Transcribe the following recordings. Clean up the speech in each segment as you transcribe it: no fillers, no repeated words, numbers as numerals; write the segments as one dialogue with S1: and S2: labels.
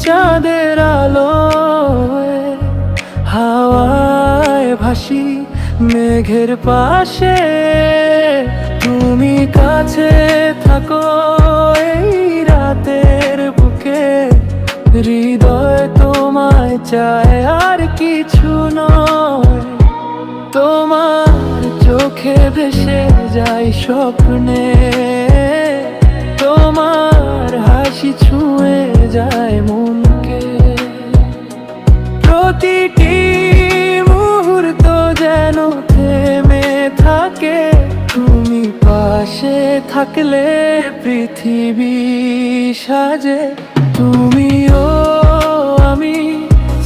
S1: চাঁদের আলোয় হাওয়ায় ভাসি মেঘের পাশে। তুমি কাছে থাকো এই রাতের বুকে, হৃদয় তোমায় চায় আর কিছু নয়। তোমার চোখে ভেসে যায় স্বপ্নে, তোমার হাসি ছুঁয়ে যায় মনকে। প্রতিটি মুহূর্ত যেন থেমে থাকে, তুমি পাশে থাকলে পৃথিবী সাজে। তুমিও আমি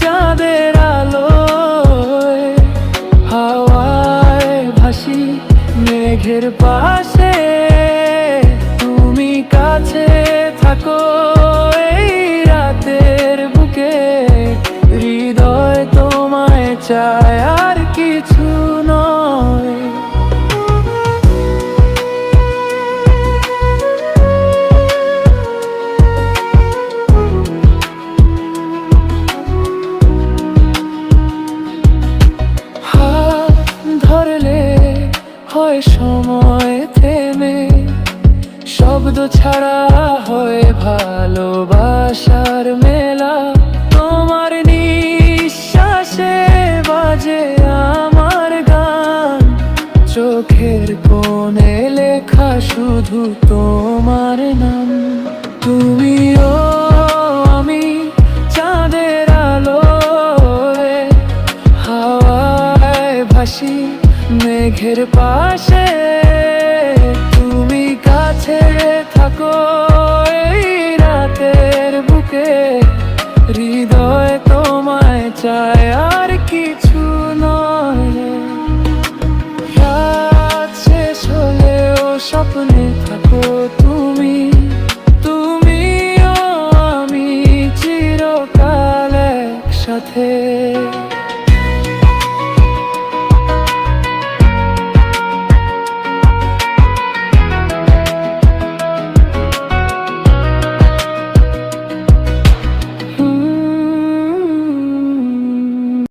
S1: চাঁদের আলোয় হাওয়ায় ভাসি মেঘের পাশে। তুমি কাছে থাকো এই রাতের বুকে, হৃদয় তোমায় চায় আর কিছু নয়। ধরলে হয় সময় থেমে, শব্দ ছাড়া হয় ভালোবাসার মেলা। তোমার নিঃশ্বাসে বাজে আমার গান, চোখের কোণে লেখা শুধু তোমার নাম। তুমিও আমি চাঁদের আলোয় হাওয়ায় ভাসি মেঘের পাশে। তুমি কাছে থাকো এই রাতের বুকে, হৃদয় তোমায় চায় আর কিছু নয়। রাত শেষ হলেও স্বপ্নে থাকো তুমি।